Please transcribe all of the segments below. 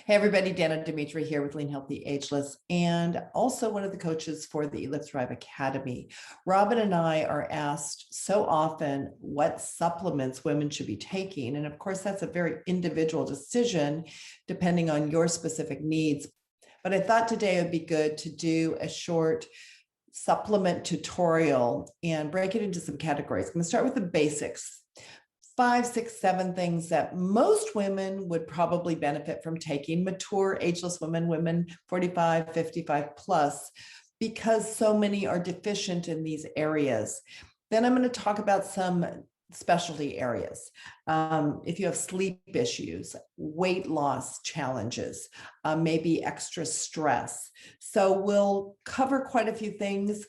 Hey everybody, Danna Dimitri here with Lean Healthy Ageless and also one of the coaches for the Live Thrive Academy. Robin and I are asked so often what supplements women should be taking. And of course, that's a very individual decision depending on your specific needs. But I thought today it would be good to do a short supplement tutorial and break it into some categories. I'm going to start with the basics. 5, 6, 7 things that most women would probably benefit from taking, mature, ageless women 45, 55 plus, because so many are deficient in these areas. Then I'm going to talk about some specialty areas. If you have sleep issues, weight loss challenges, maybe extra stress. So we'll cover quite a few things.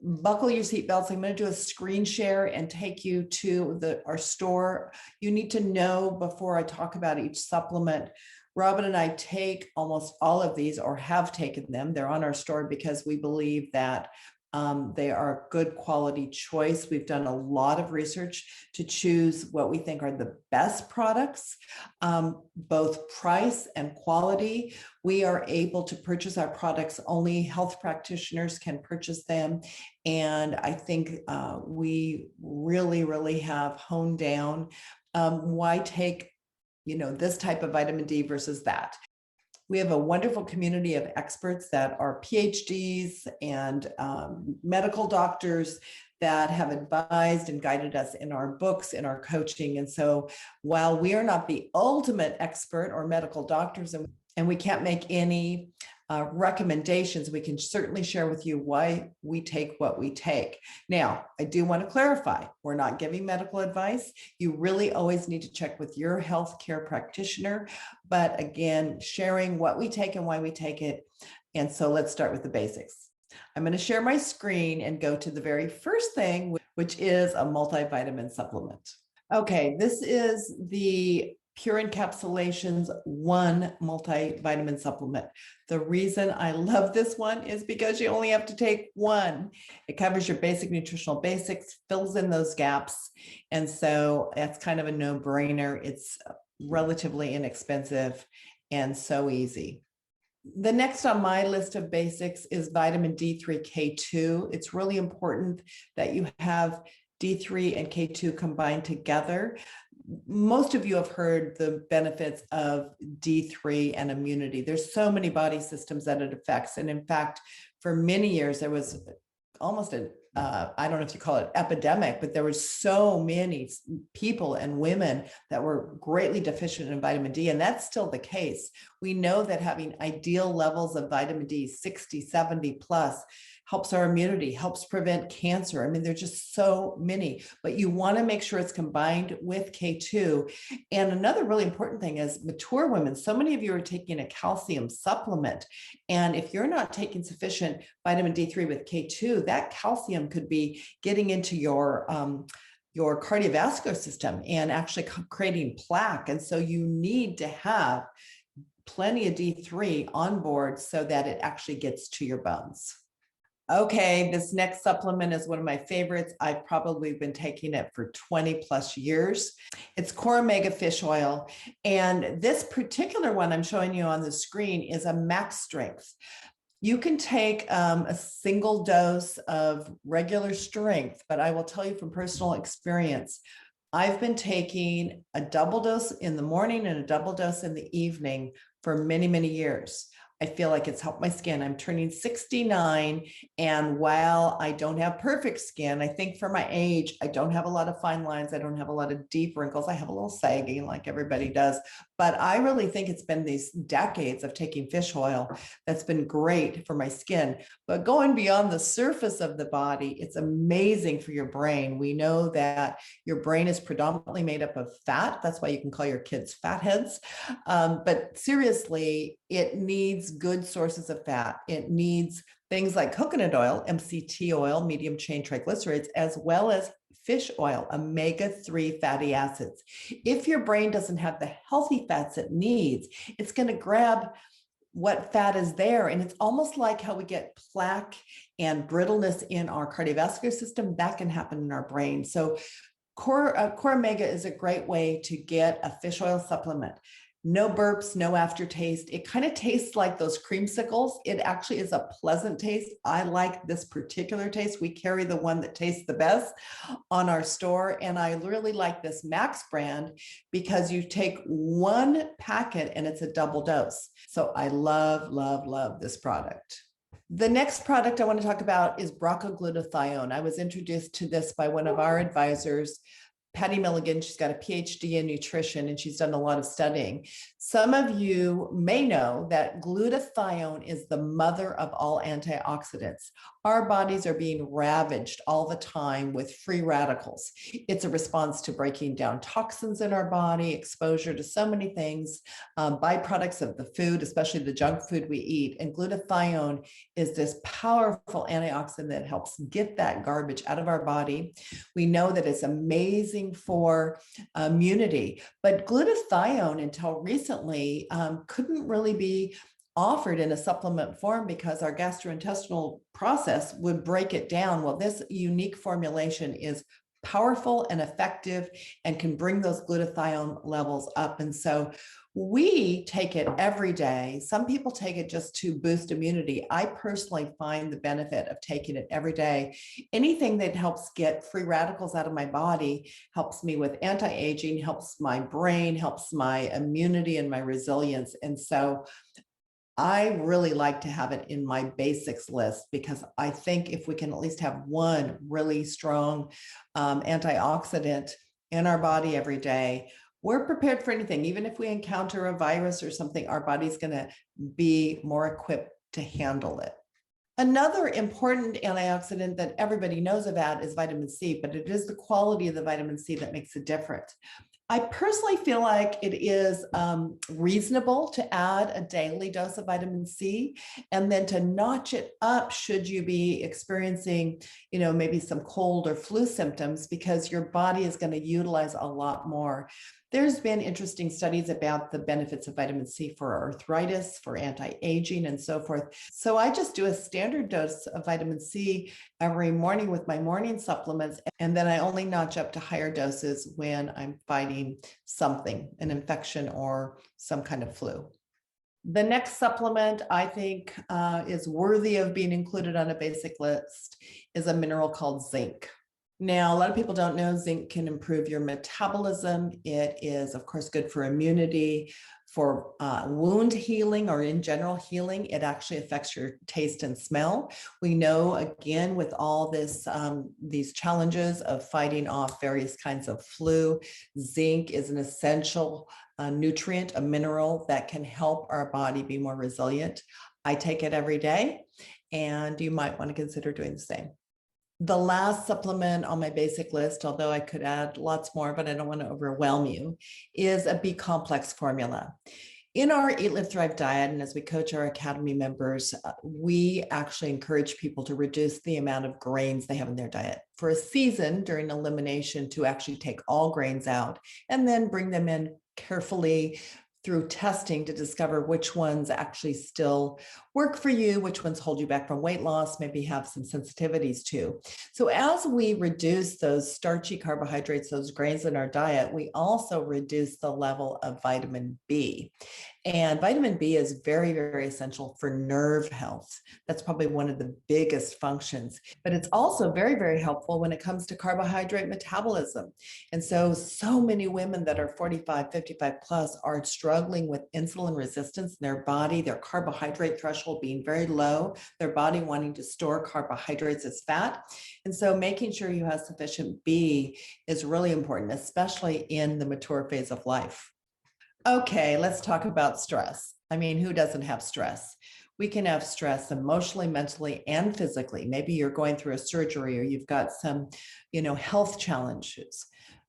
Buckle your seatbelts. I'm going to do a screen share and take you to our store. You need to know before I talk about each supplement. Robin and I take almost all of these, or have taken them. They're on our store because we believe that they are a good quality choice. We've done a lot of research to choose what we think are the best products, both price and quality. We are able to purchase our products. Only health practitioners can purchase them. And I think we really have honed down why take, this type of vitamin D versus that. We have a wonderful community of experts that are PhDs and medical doctors that have advised and guided us in our books, in our coaching. And so while we are not the ultimate expert or medical doctors, and we can't make any recommendations, we can certainly share with you why we take what we take. Now, I do want to clarify, we're not giving medical advice. You really always need to check with your healthcare practitioner. But again, sharing what we take and why we take it. And so let's start with the basics. I'm going to share my screen and go to the very first thing, which is a multivitamin supplement. Okay, this is the Pure Encapsulations 1 multivitamin supplement. The reason I love this one is because you only have to take one. It covers your basic nutritional basics, fills in those gaps. And so that's kind of a no-brainer. It's relatively inexpensive and so easy. The next on my list of basics is vitamin D3K2. It's really important that you have D3 and K2 combined together. Most of you have heard the benefits of D3 and immunity. There's so many body systems that it affects. And in fact, for many years, there was almost I don't know if you call it epidemic, but there were so many people and women that were greatly deficient in vitamin D, and that's still the case. We know that having ideal levels of vitamin D, 60, 70 plus, helps our immunity, helps prevent cancer. I mean, there's just so many, but you want to make sure it's combined with K2. And another really important thing is mature women. So many of you are taking a calcium supplement. And if you're not taking sufficient vitamin D3 with K2, that calcium could be getting into your cardiovascular system and actually creating plaque. And so you need to have plenty of D3 on board so that it actually gets to your bones. Okay, this next supplement is one of my favorites. I've probably been taking it for 20 plus years. It's Core Omega fish oil. And this particular one I'm showing you on the screen is a max strength. You can take a single dose of regular strength, but I will tell you from personal experience, I've been taking a double dose in the morning and a double dose in the evening for many years. I feel like it's helped my skin. I'm turning 69. And while I don't have perfect skin, I think for my age, I don't have a lot of fine lines. I don't have a lot of deep wrinkles. I have a little sagging like everybody does. But I really think it's been these decades of taking fish oil that's been great for my skin. But going beyond the surface of the body, it's amazing for your brain. We know that your brain is predominantly made up of fat. That's why you can call your kids fatheads. But seriously, it needs good sources of fat. It needs things like coconut oil, MCT oil, medium chain triglycerides, as well as fish oil, omega-3 fatty acids. If your brain doesn't have the healthy fats it needs, it's going to grab what fat is there. And it's almost like how we get plaque and brittleness in our cardiovascular system. That can happen in our brain. So Core Omega is a great way to get a fish oil supplement. No burps, no aftertaste. It kind of tastes like those creamsicles. It actually is a pleasant taste. I like this particular taste. We carry the one that tastes the best on our store. And I really like this Max brand because you take one packet and it's a double dose. So I love, love, love this product. The next product I want to talk about is Glutathione. I was introduced to this by one of our advisors, Patty Milligan. She's got a PhD in nutrition and she's done a lot of studying. Some of you may know that glutathione is the mother of all antioxidants. Our bodies are being ravaged all the time with free radicals. It's a response to breaking down toxins in our body, exposure to so many things, byproducts of the food, especially the junk food we eat. And glutathione is this powerful antioxidant that helps get that garbage out of our body. We know that it's amazing for immunity, but glutathione until recently couldn't really be offered in a supplement form because our gastrointestinal process would break it down. Well, this unique formulation is powerful and effective and can bring those glutathione levels up. And so we take it every day. Some people take it just to boost immunity. I personally find the benefit of taking it every day. Anything that helps get free radicals out of my body helps me with anti-aging, helps my brain, helps my immunity and my resilience. And so I really like to have it in my basics list because I think if we can at least have one really strong antioxidant in our body every day, we're prepared for anything. Even if we encounter a virus or something, our body's going to be more equipped to handle it. Another important antioxidant that everybody knows about is vitamin C, but it is the quality of the vitamin C that makes a difference. I personally feel like it is reasonable to add a daily dose of vitamin C and then to notch it up should you be experiencing, maybe some cold or flu symptoms because your body is going to utilize a lot more. There's been interesting studies about the benefits of vitamin C for arthritis, for anti-aging, and so forth. So I just do a standard dose of vitamin C every morning with my morning supplements, and then I only notch up to higher doses when I'm fighting something, an infection or some kind of flu. The next supplement I think is worthy of being included on a basic list is a mineral called zinc. Now, a lot of people don't know zinc can improve your metabolism. It is, of course, good for immunity, for wound healing or in general healing. It actually affects your taste and smell. We know, again, with all this, these challenges of fighting off various kinds of flu, zinc is an essential nutrient, a mineral that can help our body be more resilient. I take it every day, and you might want to consider doing the same. The last supplement on my basic list, although I could add lots more, but I don't want to overwhelm you, is a B complex formula. In our Eat, Live, Thrive diet, and as we coach our Academy members, we actually encourage people to reduce the amount of grains they have in their diet for a season during elimination, to actually take all grains out and then bring them in carefully through testing to discover which ones actually still work for you, which ones hold you back from weight loss, maybe have some sensitivities to. So as we reduce those starchy carbohydrates, those grains in our diet, we also reduce the level of vitamin B. And vitamin B is very, very essential for nerve health. That's probably one of the biggest functions, but it's also very, very helpful when it comes to carbohydrate metabolism. And so many women that are 45, 55 plus are struggling with insulin resistance in their body, their carbohydrate threshold being very low, their body wanting to store carbohydrates as fat. And so making sure you have sufficient B is really important, especially in the mature phase of life. Okay, let's talk about stress. I mean, who doesn't have stress? We can have stress emotionally, mentally, and physically. Maybe you're going through a surgery or you've got some, health challenges.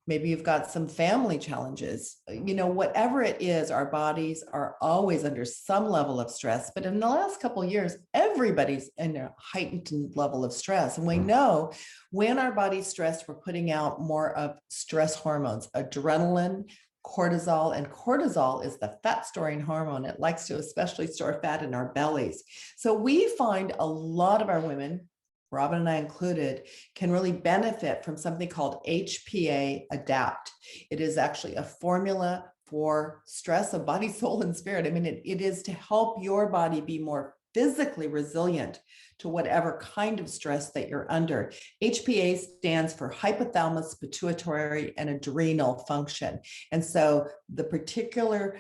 Maybe you've got some family challenges. Whatever it is, our bodies are always under some level of stress. But in the last couple of years, everybody's in a heightened level of stress. And we know when our body's stressed, we're putting out more of stress hormones, adrenaline, cortisol, and cortisol is the fat storing hormone. It likes to especially store fat in our bellies. So we find a lot of our women, Robin and I included, can really benefit from something called HPA Adapt. It is actually a formula for stress of body, soul, and spirit. I mean, it is to help your body be more physically resilient to whatever kind of stress that you're under. HPA stands for hypothalamus, pituitary, and adrenal function. And so the particular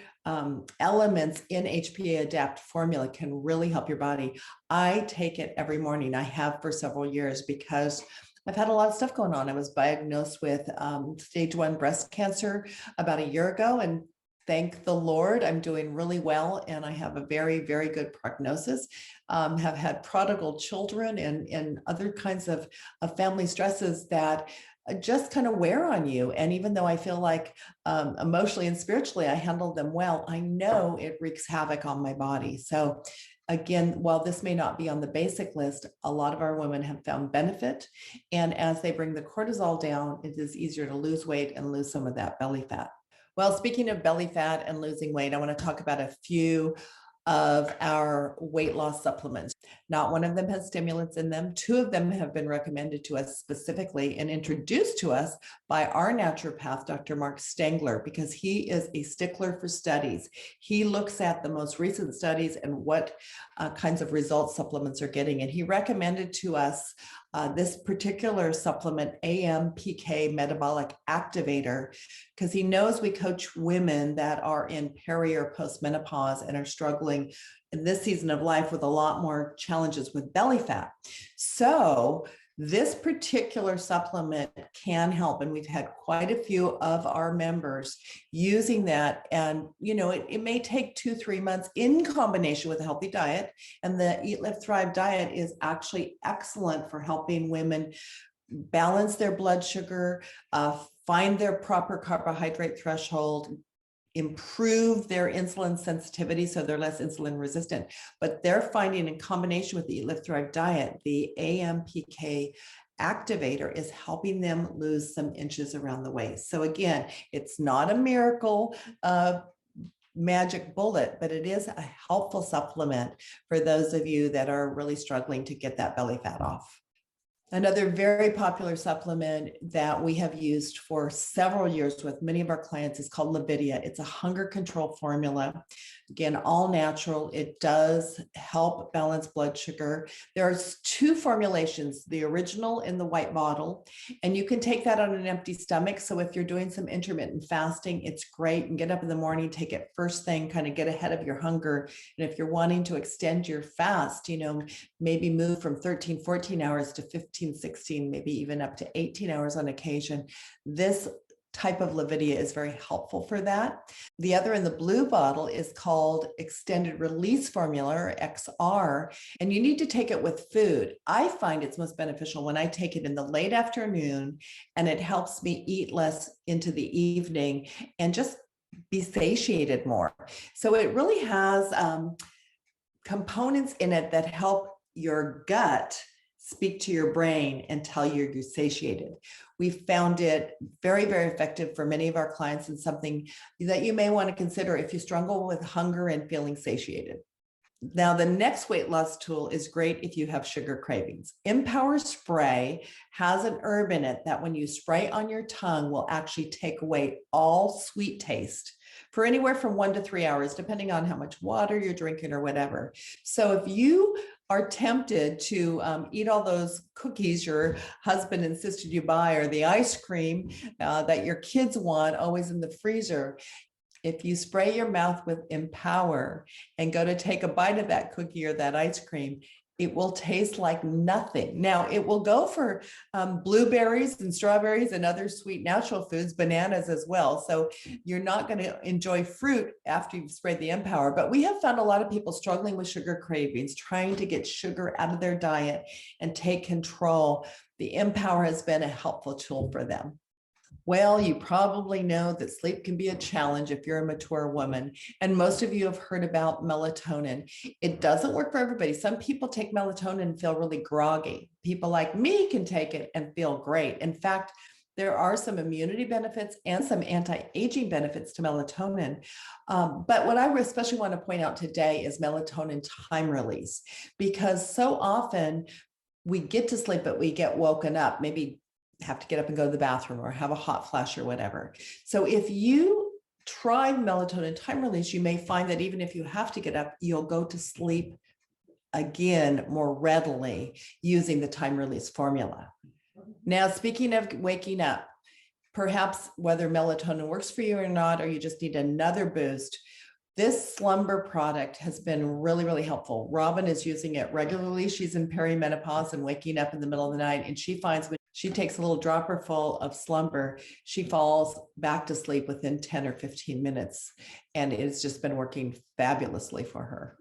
elements in HPA Adapt formula can really help your body. I take it every morning. I have for several years because I've had a lot of stuff going on. I was diagnosed with stage 1 breast cancer about a year ago, and thank the Lord, I'm doing really well, and I have a very, very good prognosis. Have had prodigal children and other kinds of family stresses that just kind of wear on you. And even though I feel like emotionally and spiritually I handle them well, I know it wreaks havoc on my body. So again, while this may not be on the basic list, a lot of our women have found benefit. And as they bring the cortisol down, it is easier to lose weight and lose some of that belly fat. Well, speaking of belly fat and losing weight, I want to talk about a few of our weight loss supplements. Not one of them has stimulants in them. 2 of them have been recommended to us specifically and introduced to us by our naturopath, Dr. Mark Stengler, because he is a stickler for studies. He looks at the most recent studies and what kinds of results supplements are getting. And he recommended to us this particular supplement, AMPK Metabolic Activator, because he knows we coach women that are in peri or postmenopause and are struggling in this season of life with a lot more challenges with belly fat. So this particular supplement can help, and we've had quite a few of our members using that. And it may take 2-3 months in combination with a healthy diet, and the Eat, Live, Thrive diet is actually excellent for helping women balance their blood sugar, find their proper carbohydrate threshold, improve their insulin sensitivity so they're less insulin resistant. But they're finding, in combination with the Eat, Live, Thrive diet, the AMPK activator is helping them lose some inches around the waist. So again, it's not a miracle magic bullet, but it is a helpful supplement for those of you that are really struggling to get that belly fat off. Another very popular supplement that we have used for several years with many of our clients is called LIVIDIA. It's a hunger control formula. Again, all natural. It does help balance blood sugar. There's 2 formulations, the original in the white bottle, and you can take that on an empty stomach. So if you're doing some intermittent fasting, it's great. And get up in the morning, take it first thing, kind of get ahead of your hunger. And if you're wanting to extend your fast, maybe move from 13, 14 hours to 15, 16, maybe even up to 18 hours on occasion, this type of LIVIDIA is very helpful for that. The other in the blue bottle is called Extended Release Formula, or XR, and you need to take it with food. I find it's most beneficial when I take it in the late afternoon, and it helps me eat less into the evening and just be satiated more. So it really has components in it that help your gut speak to your brain and tell you you're satiated. We found it very, very effective for many of our clients, and something that you may want to consider if you struggle with hunger and feeling satiated. Now, the next weight loss tool is great if you have sugar cravings. Empower Spray has an herb in it that when you spray on your tongue will actually take away all sweet taste for anywhere from 1 to 3 hours, depending on how much water you're drinking or whatever. So if you are tempted to eat all those cookies your husband insisted you buy, or the ice cream that your kids want always in the freezer, if you spray your mouth with Empower and go to take a bite of that cookie or that ice cream, it will taste like nothing. Now, it will go for blueberries and strawberries and other sweet natural foods, bananas as well. So you're not going to enjoy fruit after you've sprayed the Empower. But we have found a lot of people struggling with sugar cravings, trying to get sugar out of their diet and take control. The Empower has been a helpful tool for them. Well, you probably know that sleep can be a challenge if you're a mature woman, and most of you have heard about melatonin. It doesn't work for everybody. Some people take melatonin and feel really groggy. People like me can take it and feel great. In fact, there are some immunity benefits and some anti-aging benefits to melatonin. But what I especially want to point out today is melatonin time release, because so often we get to sleep, but we get woken up, maybe have to get up and go to the bathroom or have a hot flash or whatever. So if you try melatonin time release, you may find that even if you have to get up, you'll go to sleep again more readily using the time release formula. Now, speaking of waking up, perhaps whether melatonin works for you or not, or you just need another boost, this Slumber product has been really, really helpful. Robin is using it regularly. She's in perimenopause and waking up in the middle of the night, and she finds when she takes a little dropper full of Slumber, she falls back to sleep within 10 or 15 minutes, and it's just been working fabulously for her.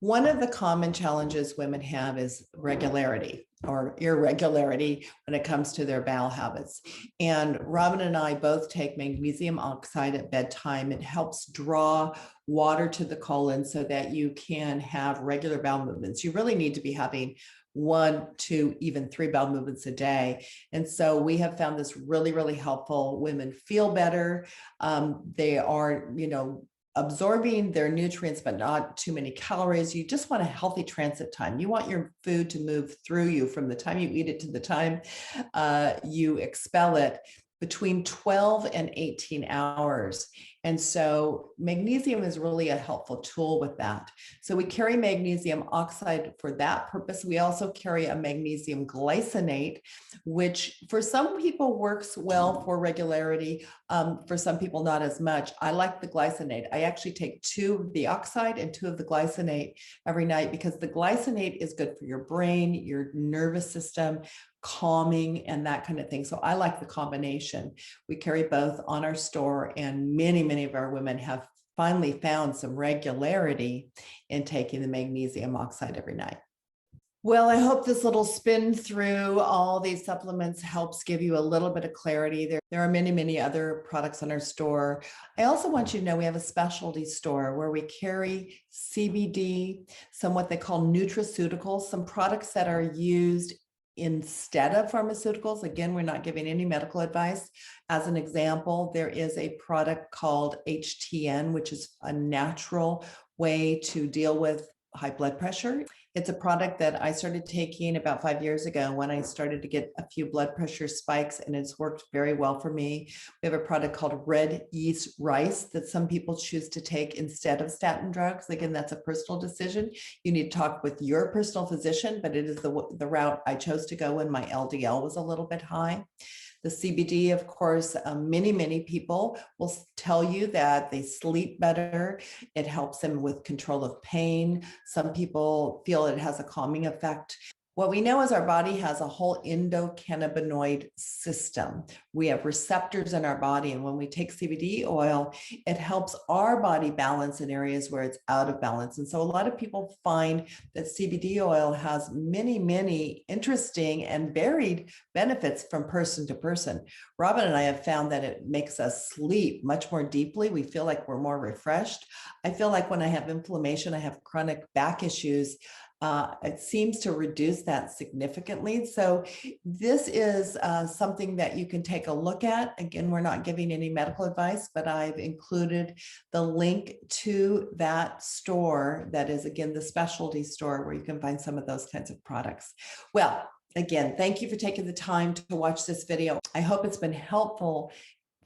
One of the common challenges women have is regularity or irregularity when it comes to their bowel habits. And Robin and I both take magnesium oxide at bedtime. It helps draw water to the colon so that you can have regular bowel movements. You really need to be having 1, 2, even 3 bowel movements a day. And so we have found this really, really helpful. Women feel better. They are, absorbing their nutrients, but not too many calories. You just want a healthy transit time. You want your food to move through you from the time you eat it to the time you expel it, between 12 and 18 hours. And so magnesium is really a helpful tool with that. So we carry magnesium oxide for that purpose. We also carry a magnesium glycinate, which for some people works well for regularity. For some people, not as much. I like the glycinate. I actually take 2 of the oxide and 2 of the glycinate every night because the glycinate is good for your brain, your nervous system, calming, and that kind of thing. So I like the combination. We carry both on our store, and many of our women have finally found some regularity in taking the magnesium oxide every night. Well, I hope this little spin through all these supplements helps give you a little bit of clarity. There are many other products in our store. I also want you to know we have a specialty store where we carry CBD, some what they call nutraceuticals, some products that are used instead of pharmaceuticals. Again, we're not giving any medical advice. As an example, there is a product called HTN, which is a natural way to deal with high blood pressure. It's a product that I started taking about 5 years ago when I started to get a few blood pressure spikes, and it's worked very well for me. We have a product called red yeast rice that some people choose to take instead of statin drugs. Again, that's a personal decision. You need to talk with your personal physician, but it is the route I chose to go when my LDL was a little bit high. The CBD, of course, many people will tell you that they sleep better. It helps them with control of pain. Some people feel it has a calming effect. What we know is our body has a whole endocannabinoid system. We have receptors in our body, and when we take CBD oil, it helps our body balance in areas where it's out of balance. And so a lot of people find that CBD oil has many interesting and varied benefits from person to person. Robin and I have found that it makes us sleep much more deeply. We feel like we're more refreshed. I feel like when I have inflammation, I have chronic back issues, it seems to reduce that significantly. So this is something that you can take a look at. Again, we're not giving any medical advice, but I've included the link to that store. That is, again, the specialty store where you can find some of those kinds of products. Well, again, thank you for taking the time to watch this video. I hope it's been helpful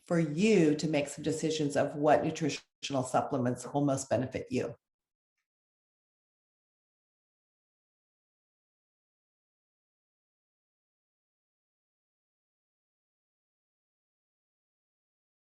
for you to make some decisions of what nutritional supplements will most benefit you.